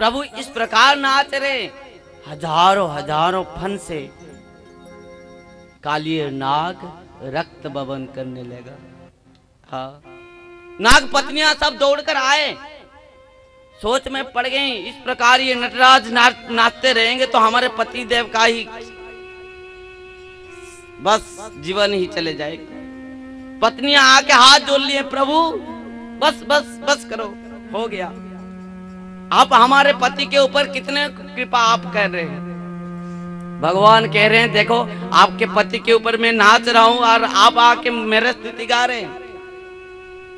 प्रभु इस प्रकार नाच रहे, हजारों हजारों फन से कालिए नाग रक्त बवन करने लगा। हाँ, नाग पत्नियां सब दौड़कर आए, सोच में पड़ गई, इस प्रकार ये नटराज नाचते रहेंगे तो हमारे पति देव का ही बस जीवन ही चले जाएगा। पत्नियां आके हाथ जोड़ लिए, प्रभु बस बस बस करो, हो गया। आप हमारे पति के ऊपर कितने कृपा आप कर रहे हैं। भगवान कह रहे हैं, देखो आपके पति के ऊपर मैं नाच रहा हूं और आप आके मेरे स्तुति गा रहे हैं।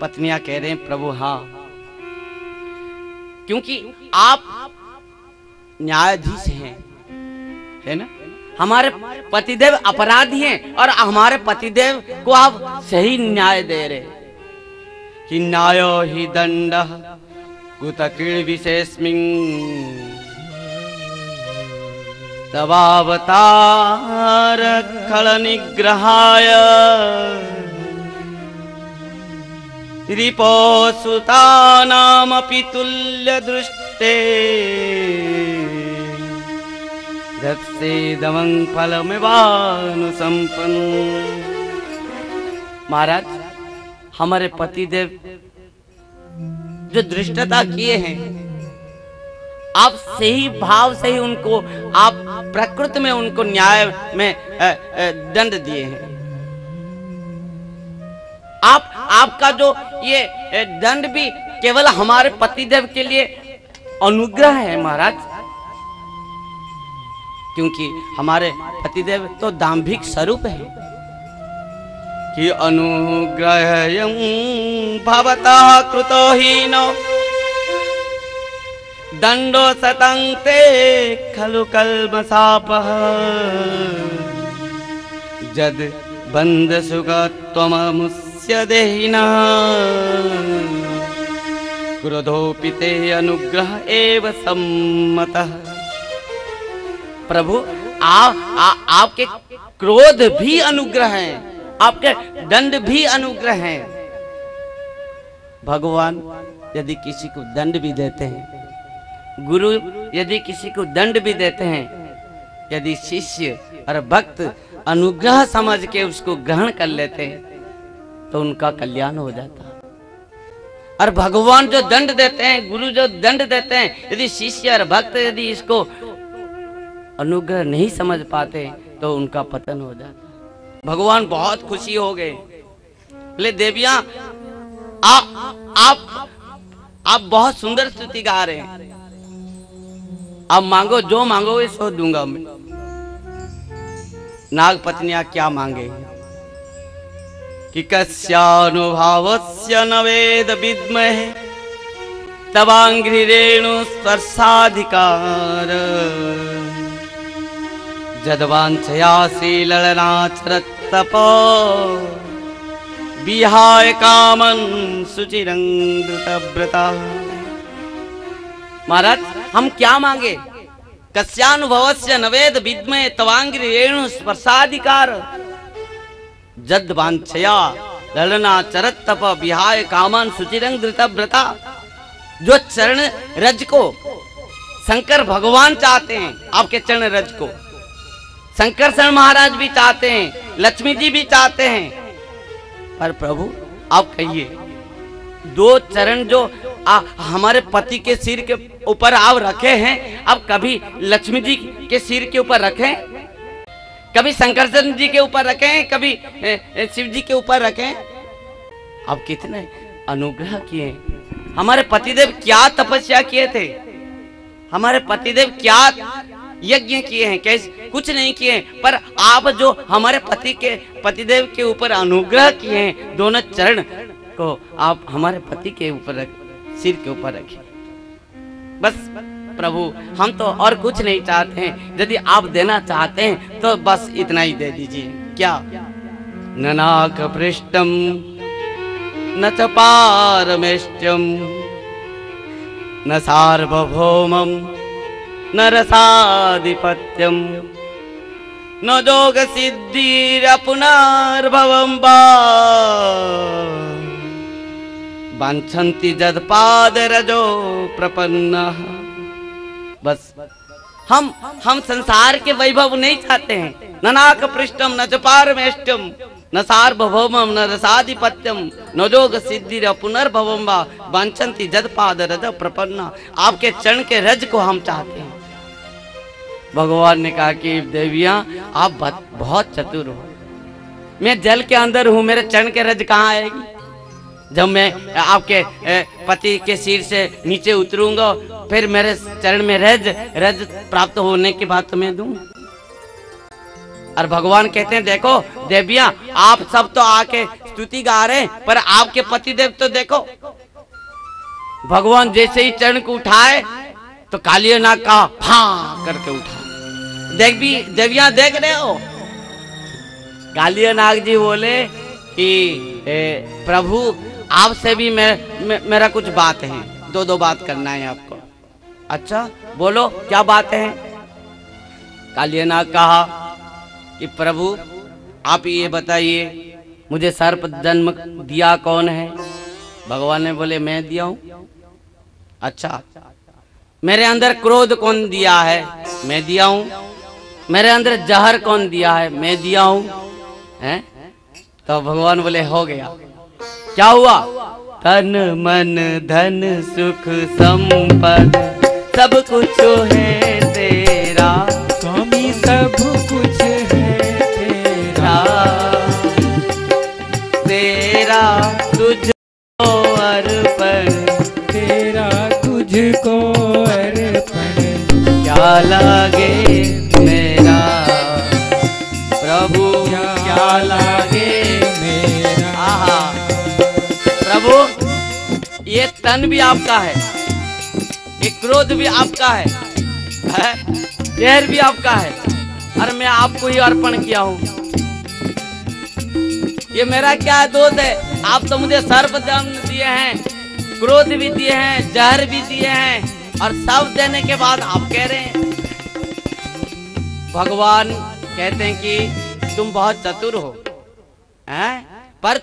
पत्नियां कह रहे हैं, प्रभु हाँ, क्योंकि आप न्यायाधीश हैं, है ना। हमारे पतिदेव अपराधी हैं और हमारे पतिदेव को आप सही न्याय दे रहे कि न्यायो हि दंडः कुतकीर्ण विशेषमिं तवावतार खल निग्रहाय रिपोसुतानामपि तुल्य दृष्टे दमं फलमिवानुसंपन्न। महाराज, हमारे पति देव जो दृष्टता किए हैं, आप सही भाव से ही उनको, आप प्रकृति में उनको न्याय में दंड दिए हैं। आपका जो ये दंड भी केवल हमारे पतिदेव के लिए अनुग्रह है महाराज, क्योंकि हमारे पतिदेव तो दाम्भिक स्वरूप है कि अनुग्रहं भवता कृतो हीनो दंडो सतं ते खलु कल्मषापः जद बंध सुखत्वममुस्य देहिना क्रोधोऽपि ते अनुग्रह एव सम्मतः। प्रभु आपके क्रोध भी अनुग्रह है, आपके दंड भी अनुग्रह है। भगवान यदि किसी को दंड भी देते हैं, गुरु यदि किसी को दंड भी देते हैं, यदि शिष्य और भक्त अनुग्रह समझ के उसको ग्रहण कर लेते हैं तो उनका कल्याण हो जाता है। और भगवान जो दंड देते हैं, गुरु जो दंड देते हैं, यदि शिष्य और भक्त यदि इसको अनुग्रह नहीं समझ पाते तो उनका पतन हो जाता। भगवान बहुत खुशी हो गए, बोले देवियां आप बहुत सुंदर स्तुति गा रहे हैं, आप मांगो, जो मांगो सो दूंगा मैं। नाग पत्नियां क्या मांगे कि कस्यानुभावस्य न वेद विद्महे तवांघ्रि रेणु स्पर्शाधिकार जदवांछया श्रीललनाचरत्तपो विहाय कामं सुचिरं धृतव्रता। महाराज, हम क्या मांगे? कस्यानुभवस्य नवेद विद्मये तवांघ्रि रेणु स्पर्शाधिकार जदवांछया ललनाचरत्तप विहाय कामं सुचिरं धृतव्रता। जो चरण रज को शंकर भगवान चाहते हैं, आपके चरण रज को शंकरशरण महाराज भी चाहते हैं, लक्ष्मी जी भी चाहते हैं, पर प्रभु आप कहिए, दो चरण जो हमारे पति के सिर के ऊपर आप रखे हैं, अब कभी लक्ष्मी जी के सिर के ऊपर रखें, कभी शंकरशरण जी के ऊपर रखें, कभी शिव जी के ऊपर रखें। आप कितने अनुग्रह किए। हमारे पतिदेव क्या तपस्या किए थे, हमारे पतिदेव क्या यज्ञ किए हैं, कैसे कुछ नहीं किए, पर आप जो हमारे पतिदेव के ऊपर अनुग्रह किए हैं, दोनों चरण को आप हमारे पति के ऊपर सिर के ऊपर रखिए। बस प्रभु, हम तो और कुछ नहीं चाहते हैं, यदि आप देना चाहते हैं तो बस इतना ही दे दीजिए। क्या? न नाक पृष्ठम न च पारमेष्टम न सार्वभौमम न रसाधिपत्यम न जोग सिद्धिरपुनर्भवं वा वाञ्छन्ति जदपादरजो प्रपन्नः बस हम संसार के वैभव नहीं चाहते हैं। ननाक पृष्ठम न पारमेष्टम न सार्वभौमम न रसाधिपत्यम न जोग सिद्धि पुनर्भवम वा वांछन्ति जद पाद रज प्रपन्ना। आपके चरण के रज को हम चाहते हैं। भगवान ने कहा कि देवियां आप बहुत चतुर हो। मैं जल के अंदर हूं, मेरे चरण के रज कहाँ आएगी? जब मैं आपके पति के सिर से नीचे उतरूंगा फिर मेरे चरण में रज प्राप्त होने के बाद तुम्हें दूं। और भगवान कहते हैं देखो देवियां आप सब तो आके स्तुति गा रहे हैं पर आपके पतिदेव तो देखो। भगवान जैसे ही चरण को उठाए तो कालिया नाग का फां करके उठा। देवियां देख रहे हो? कालिया नाग जी बोले कि प्रभु आपसे भी मेरा कुछ बात है, दो बात करना है आपको। अच्छा बोलो क्या बात है? कालिया नाग कहा कि प्रभु आप ये बताइए मुझे सर्प जन्म दिया कौन है? भगवान ने बोले मैं दिया हूं। अच्छा मेरे अंदर क्रोध कौन दिया है? मैं दिया हूं। मेरे अंदर जहर कौन दिया है? मैं दिया हूं। हैं? तो भगवान बोले हो गया। क्या हुआ? तन मन धन सुख संपद सब कुछ है तेरा स्वामी, सब कुछ है तेरा, तेरा तुझको अर्पण, तेरा तुझको अर्पण, क्या लागे मेरा प्रभु, क्या लागे मेरा। आहा प्रभु ये तन भी आपका है, ये क्रोध भी आपका है, जहर भी आपका है और मैं आपको ही अर्पण किया हूं। ये मेरा क्या दोष है? आप तो मुझे सर्प जन्म दिए हैं, क्रोध भी दिए हैं, जहर भी दिए हैं और सब देने के बाद आप कह रहे हैं। भगवान कहते हैं कि तुम बहुत चतुर हो, हैं? पर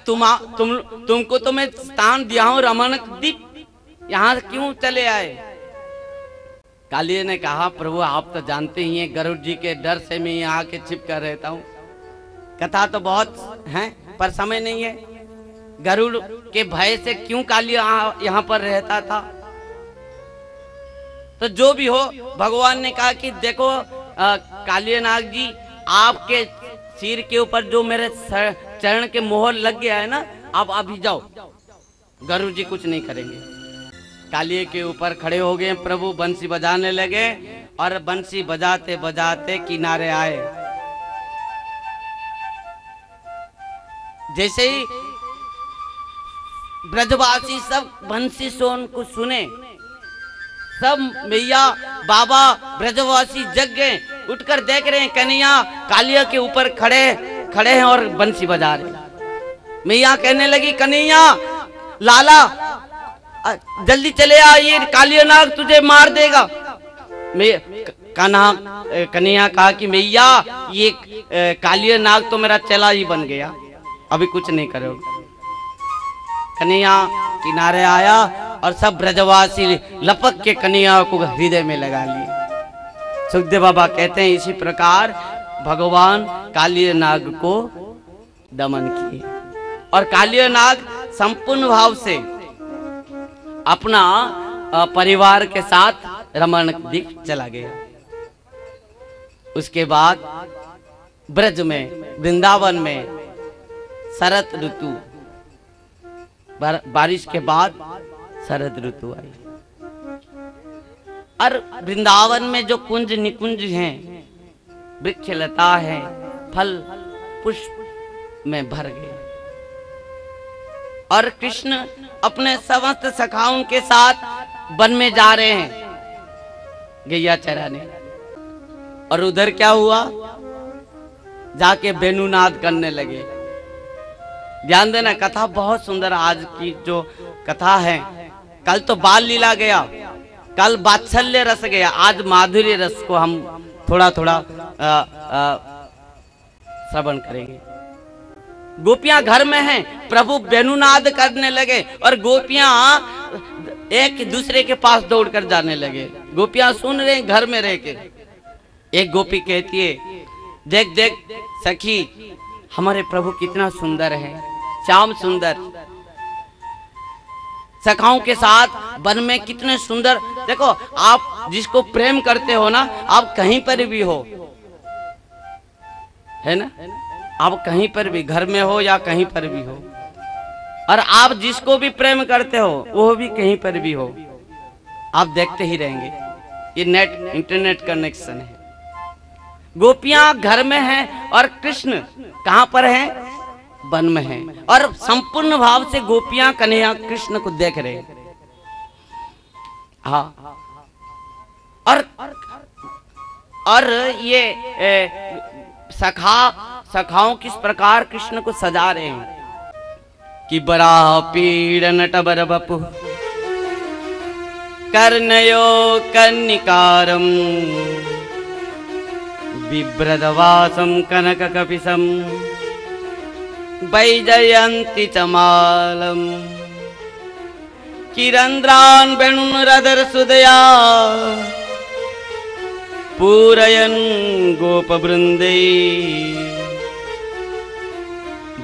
तुमको तो मैं स्थान दिया हूं रमण द्वीप, यहां क्यों चले आए? कालिया ने कहा प्रभु आप तो जानते ही हैं गरुड़ जी के डर से मैं यहाँ आके छिप कर रहता हूँ। कथा तो बहुत है पर समय नहीं है। गरुड़ के भय से क्यों कालिया यहाँ पर रहता था? तो जो भी हो भगवान ने कहा कि देखो कालिया नाग जी आपके सिर के ऊपर जो मेरे चरण के मोहर लग गया है ना, आप अभी जाओ, गरुड़ जी कुछ नहीं करेंगे। कालिया के ऊपर खड़े हो गए प्रभु, बंसी बजाने लगे और बंसी बजाते बजाते किनारे आए। जैसे ही ब्रजवासी सब बंसी सोन को सुने, सब मैया बाबा ब्रजवासी जग गए, उठकर देख रहे हैं कन्हैया कालिया के ऊपर खड़े हैं और बंसी बजा रहे। मैया कहने लगी कन्हैया लाला जल्दी चले आ, ये कालिया नाग तुझे मार देगा। कन्हैया कहा कि मैया ये कालिया नाग तो मेरा चेला ही बन गया, अभी कुछ नहीं करोगे। कन्हैया किनारे आया और सब ब्रजवासी लपक के कन्हैया को हृदय में लगा लिए। सुखदेव बाबा कहते हैं इसी प्रकार भगवान कालिया नाग को दमन किए और कालिया नाग संपूर्ण भाव से अपना परिवार के साथ रमण द्वीप चला गया। उसके बाद ब्रज में वृंदावन में शरद ऋतु, बारिश के बाद शरद ऋतु आई और वृंदावन में जो कुंज निकुंज हैं, वृक्ष लता है, फल पुष्प में भर गए और कृष्ण अपने समस्त सखाओं के साथ वन में जा रहे हैं गैया चराने। और उधर क्या हुआ? जाके वेणुनाद करने लगे। ध्यान देना, कथा बहुत सुंदर। आज की जो कथा है, कल तो बाल लीला गया, कल वात्सल्य रस गया, आज माधुर्य रस को हम थोड़ा थोड़ा श्रवण करेंगे। गोपियां घर में हैं, प्रभु वेणुनाद करने लगे और गोपियां एक दूसरे के पास दौड़कर जाने लगे। गोपियां सुन रहे घर में रह के। एक गोपी कहती है, देख देख सखी, हमारे प्रभु कितना सुंदर है, श्याम सुंदर, सखाओं के साथ वन में कितने सुंदर। देखो, आप जिसको प्रेम करते हो ना, आप कहीं पर भी हो, है ना, आप कहीं पर भी, घर में हो या कहीं पर भी हो, और आप जिसको भी प्रेम करते हो वो भी कहीं पर भी हो, आप देखते ही रहेंगे। ये नेट इंटरनेट कनेक्शन है। गोपियां घर में हैं और कृष्ण कहां पर हैं? वन में हैं, और संपूर्ण भाव से गोपियां कन्हैया कृष्ण को देख रहे हैं। हाँ, और ये सखाओं किस प्रकार कृष्ण को सजा रहे हैं कि बराह पीड़ नटबर बपु कर्णयो कन्निकारम बिभ्रदवासम कनक कपिसम वैजयंती चमालम किरंद्रान वेणुरधर सुदया पूरयन् गोपवृंदे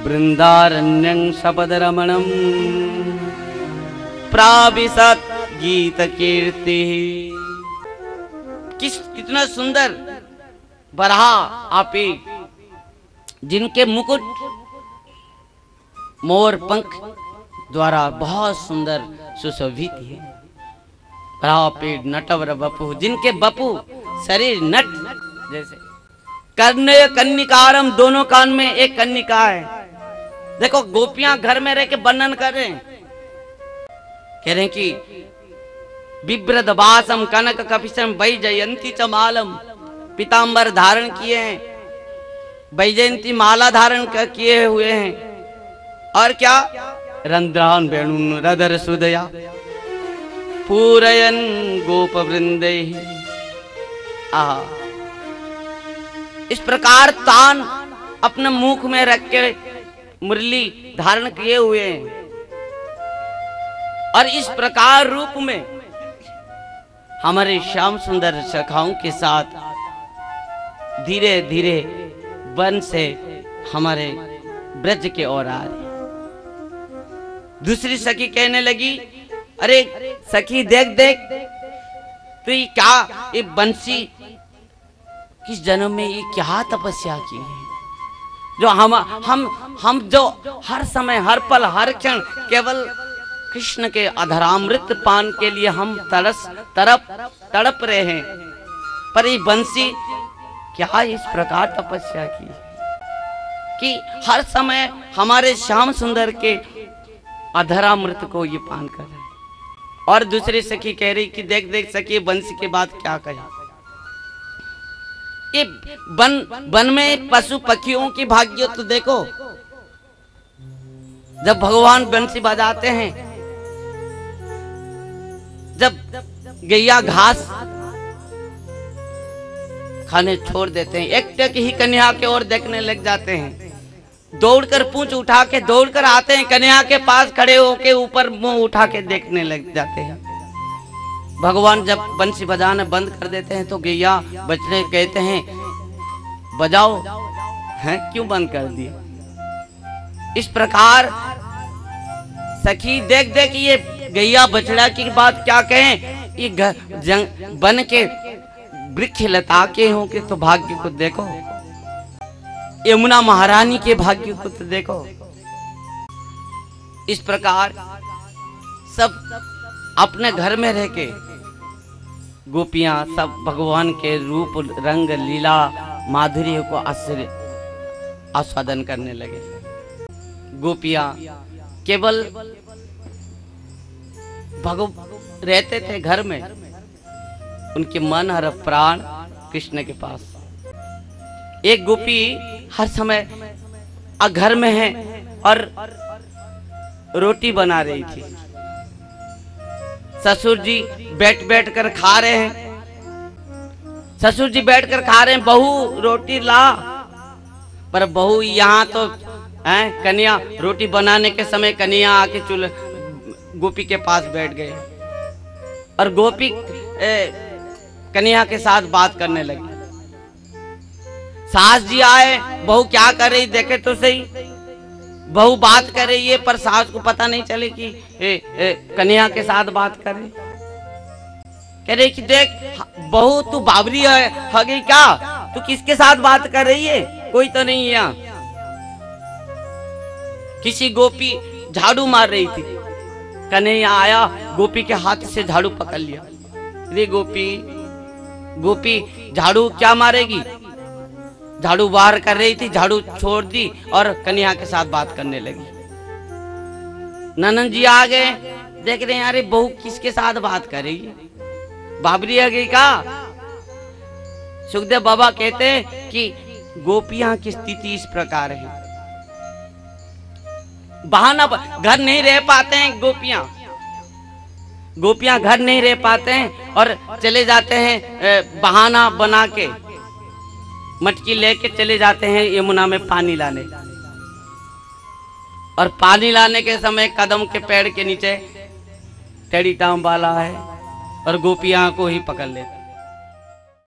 वृंदारण्यं शपदरमणं प्राविशत् गीत कीर्ति। कितना सुंदर बराह आपी, जिनके मुकुट मोर पंख द्वारा बहुत सुंदर सुशोभित है। बराह पेड़ नटवर बपु, जिनके बपु शरीर नट जैसे। कर्णय कन्निकारम, दोनों कान में एक कन्निका है। देखो, गोपियां घर में रह के वर्णन कर रहे हैं, कह रहे हैं कि बिभ्रदवासम कनक कपिशम वैजयंती चमालम, पीतांबर धारण किए हैं, वैजयंती माला धारण किए हुए हैं, और क्या? रंध्रान वेणु रधर सुदया पूरयन गोप वृंदे। इस प्रकार तान अपने मुख में रख के मुरली धारण किए हुए हैं, और इस प्रकार रूप में हमारे श्याम सुंदर सखाओं के साथ धीरे धीरे वन से हमारे ब्रज के ओर आ रहे। दूसरी सखी कहने लगी, अरे सखी देख देख, तो ये क्या, ये बंसी किस जन्म में ये क्या तपस्या की है, जो हम जो हर समय हर पल हर क्षण केवल कृष्ण के अधरामृत पान के लिए हम तड़प रहे हैं, पर ये बंसी क्या इस प्रकार तपस्या की कि हर समय हमारे श्याम सुंदर के अधरामृत को ये पान कर रहे हैं। और दूसरी सखी कह रही कि देख देख सखी, बंसी के बाद क्या कहा, ये वन में पशु पक्षियों की भाग्य तो देखो, जब भगवान बंसी बजाते हैं, जब गैया घास खाने छोड़ देते हैं, एक टक ही कन्या की ओर देखने लग जाते हैं, दौड़कर पूंछ उठा के दौड़कर आते हैं, कन्या के पास खड़े होके ऊपर मुंह उठा के देखने लग जाते हैं। भगवान जब बंसी बजाना बंद कर देते हैं तो गैया बचने कहते हैं, बजाओ, हैं क्यों बंद कर दिए? इस प्रकार सखी देख देख, ये गैया बछड़ा की बात क्या कहें, ये बन के वृक्ष लता के हो के तो भाग्य को देखो, यमुना महारानी के भाग्य को तो देखो। इस प्रकार सब अपने घर में रह के गोपियां सब भगवान के रूप रंग लीला माधुर्य को आस्वादन करने लगे। गोपियां केवल रहते थे घर में, उनके मन हर प्राण कृष्ण के पास। एक गोपी हर समय घर में है और रोटी बना रही थी। ससुर जी बैठ कर खा रहे हैं, ससुर जी बैठ कर खा रहे हैं, बहू रोटी ला, पर बहू यहाँ तो कन्या रोटी बनाने के समय कन्या आके गोपी के पास बैठ गए। और गोपी कन्हैया के साथ बात करने लगी। सास जी आए, बहू क्या कर रही देखे तो सही। बहू बात कर रही है पर सास को पता नहीं चले कि कन्हैया के साथ बात कर रही। कह रही कि देख बहू तू बाबरी है गई क्या, तू किसके साथ बात कर रही है, कोई तो नहीं है यहाँ। किसी गोपी झाड़ू मार रही थी, कन्हैया आया, गोपी के हाथ से झाड़ू पकड़ लिया। रे गोपी, गोपी झाड़ू क्या मारेगी, झाड़ू बाहर कर रही थी, झाड़ू छोड़ दी और कन्हैया के साथ बात करने लगी। ननद जी आ गए, देख रहे हैं अरे बहू किसके साथ बात कर रही है, बाबरी आ गई का। सुखदेव बाबा कहते हैं कि गोपियां की स्थिति इस प्रकार है, बहाना घर नहीं रह पाते हैं गोपियां घर नहीं रह पाते हैं और चले जाते हैं बहाना बना के, मटकी लेके चले जाते हैं यमुना में पानी लाने। और पानी लाने के समय कदम के पेड़ के नीचे टेढ़ी टांग वाला है और गोपियां को ही पकड़ लेते।